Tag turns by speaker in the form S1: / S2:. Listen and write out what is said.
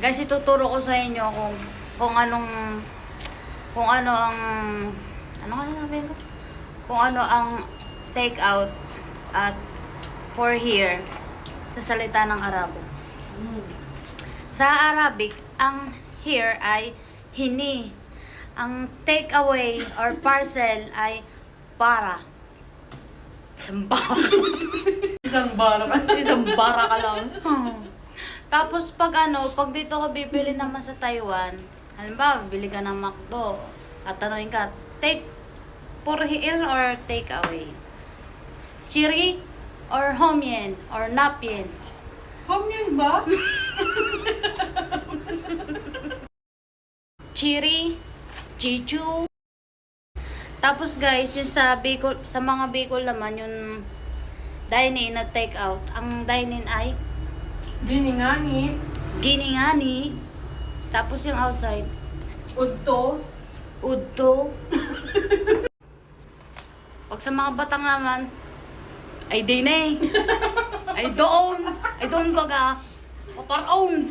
S1: Guys, ituturo ko sa inyo kung ano ang ano nga sabihin ko? Kung ano ang take out at for here sa salita ng Arabo. Sa Arabic, ang here ay hini. Ang take away or parcel ay para. Isang bara.
S2: Isang bara ka.
S1: Isang bara ka lang. Tapos pag dito ka bibili naman sa Taiwan, halimbawa, bibili ka ng McDo, at tanongin ka, take for here or take away? Chiri or homyen or napien?
S2: Home yun ba?
S1: Chiri, chichu. Tapos guys, yung sa Bicol, sa mga Bicol naman, yung dine-in na take out, ang dine-in ay
S2: Giningani.
S1: giningani. Tapos yung outside,
S2: Udto.
S1: udto. Pag sa mga bata naman, ay din eh. Ay doon baga. O paraon.